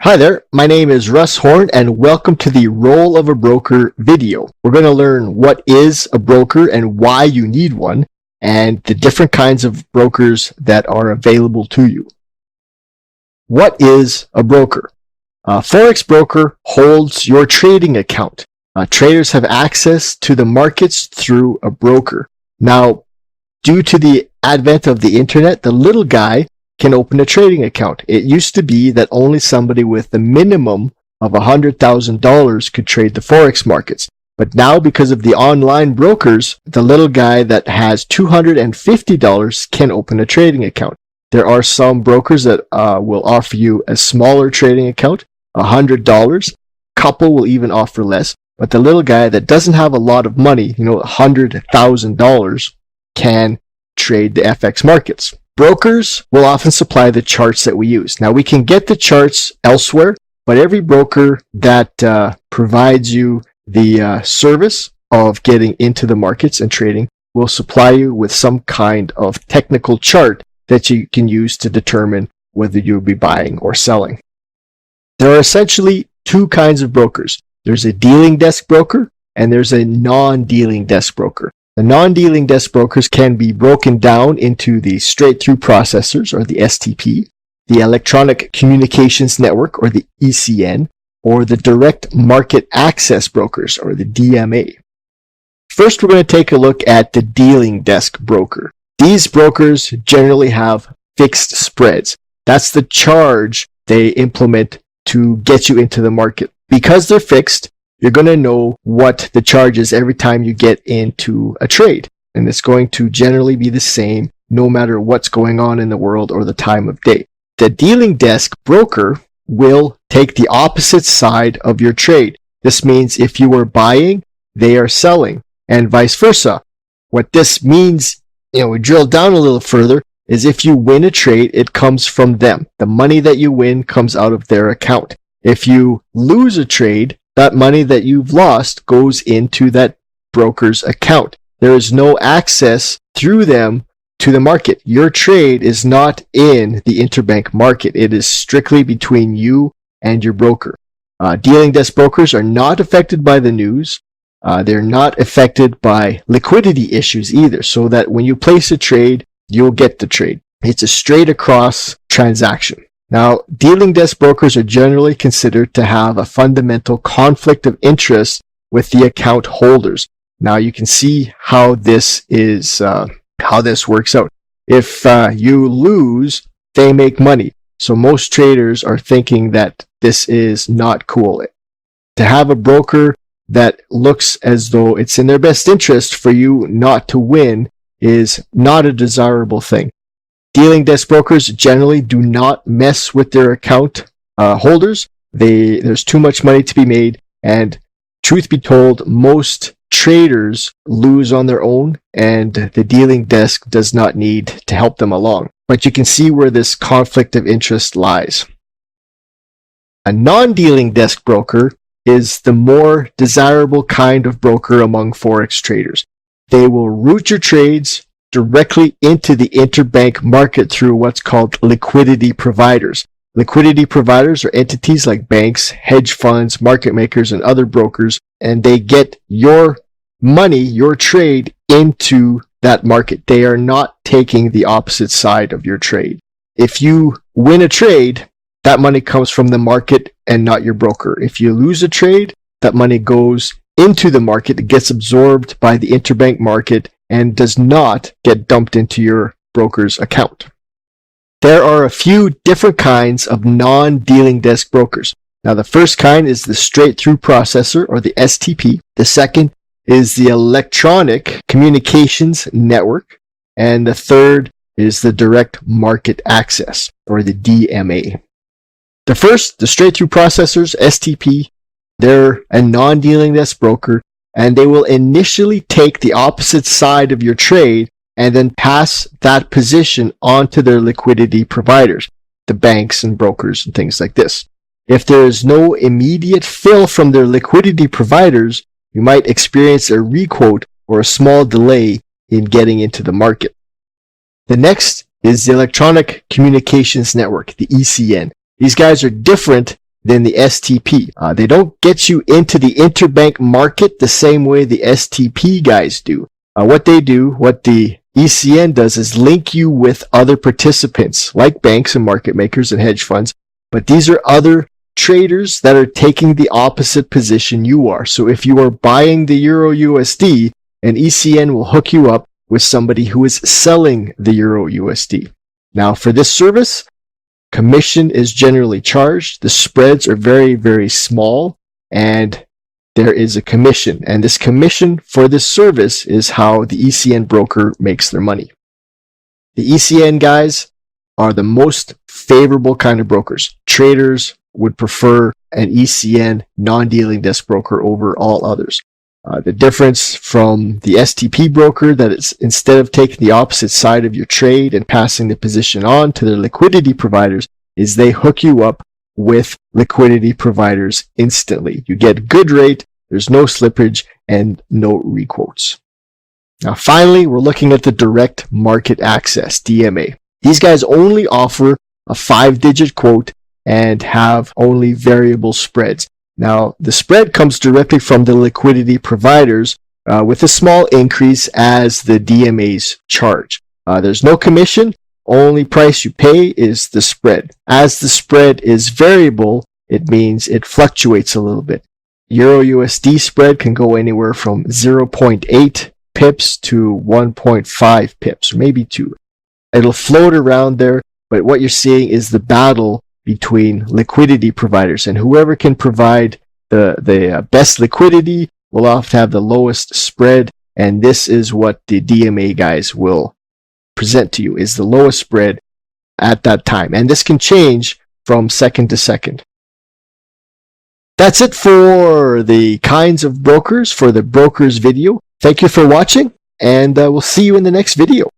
Hi there, my name is Russ Horn and welcome to the Role of a Broker video. We're going to learn what is a broker and why you need one, and the different kinds of brokers that are available to you. What is a broker? A Forex broker holds your trading account. Traders have access to the markets through a broker. Now, due to the advent of the internet, the little guy can open a trading account. It used to be that only somebody with the minimum of $100,000 could trade the Forex markets. But now, because of the online brokers, the little guy that has $250 can open a trading account. There are some brokers that will offer you a smaller trading account, $100. A couple will even offer less. But the little guy that doesn't have a lot of money, $100,000, can trade the FX markets. Brokers will often supply the charts that we use. Now, we can get the charts elsewhere, but every broker that provides you the service of getting into the markets and trading will supply you with some kind of technical chart that you can use to determine whether you'll be buying or selling. There are essentially two kinds of brokers. There's a dealing desk broker and there's a non-dealing desk broker. The non-dealing desk brokers can be broken down into the straight-through processors, or the STP, the Electronic Communications Network, or the ECN, or the direct market access brokers, or the DMA. First, we're going to take a look at the dealing desk broker. These brokers generally have fixed spreads. That's the charge they implement to get you into the market. Because they're fixed, you're going to know what the charge is every time you get into a trade. And it's going to generally be the same no matter what's going on in the world or the time of day. The dealing desk broker will take the opposite side of your trade. This means if you are buying, they are selling, and vice versa. What this means, we drill down a little further, is if you win a trade, it comes from them. The money that you win comes out of their account. If you lose a trade, that money that you've lost goes into that broker's account. There is no access through them to the market. Your trade is not in the interbank market. It is strictly between you and your broker. Dealing desk brokers are not affected by the news. They're not affected by liquidity issues either, so that when you place a trade, you'll get the trade. It's a straight across transaction. Now, dealing desk brokers are generally considered to have a fundamental conflict of interest with the account holders. Now, you can see how this works out. If you lose, they make money. So most traders are thinking that this is not cool. To have a broker that looks as though it's in their best interest for you not to win is not a desirable thing. Dealing desk brokers generally do not mess with their account holders. There's too much money to be made, and truth be told, most traders lose on their own, and the dealing desk does not need to help them along. But you can see where this conflict of interest lies. A non-dealing desk broker is the more desirable kind of broker among Forex traders. They will route your trades directly into the interbank market through what's called liquidity providers. Liquidity providers are entities like banks, hedge funds, market makers, and other brokers, and they get your money, your trade, into that market. They are not taking the opposite side of your trade. If you win a trade, that money comes from the market and not your broker. If you lose a trade, that money goes into the market, it gets absorbed by the interbank market, and does not get dumped into your broker's account. There are a few different kinds of non-dealing desk brokers. Now, the first kind is the straight-through processor, or the STP. The second is the Electronic Communications Network. And the third is the direct market access, or the DMA. The first, the straight-through processors, STP, they're a non-dealing desk broker, and they will initially take the opposite side of your trade and then pass that position onto their liquidity providers, the banks and brokers and things like this. If there is no immediate fill from their liquidity providers, you might experience a requote or a small delay in getting into the market. The next is the Electronic Communications Network, the ECN. These guys are different than the STP. They don't get you into the interbank market the same way the STP guys do. What the ECN does is link you with other participants like banks and market makers and hedge funds, but these are other traders that are taking the opposite position you are. So if you are buying the Euro USD, an ECN will hook you up with somebody who is selling the Euro USD. Now for this service, commission is generally charged. The spreads are very, very small, and there is a commission. And this commission for this service is how the ECN broker makes their money. The ECN guys are the most favorable kind of brokers. Traders would prefer an ECN non-dealing desk broker over all others. The difference from the STP broker, that it's instead of taking the opposite side of your trade and passing the position on to their liquidity providers, is they hook you up with liquidity providers instantly. You get a good rate, there's no slippage, and no requotes. Now finally, we're looking at the direct market access, DMA. These guys only offer a 5-digit quote and have only variable spreads. Now, the spread comes directly from the liquidity providers with a small increase as the DMAs charge. There's no commission. Only price you pay is the spread. As the spread is variable, it means it fluctuates a little bit. Euro USD spread can go anywhere from 0.8 pips to 1.5 pips, or maybe 2. It'll float around there, but what you're seeing is the battle between liquidity providers, and whoever can provide the best liquidity will often have the lowest spread, and this is what the DMA guys will present to you, is the lowest spread at that time, and this can change from second to second. That's it for the kinds of brokers for the brokers video. Thank you for watching, and we'll see you in the next video.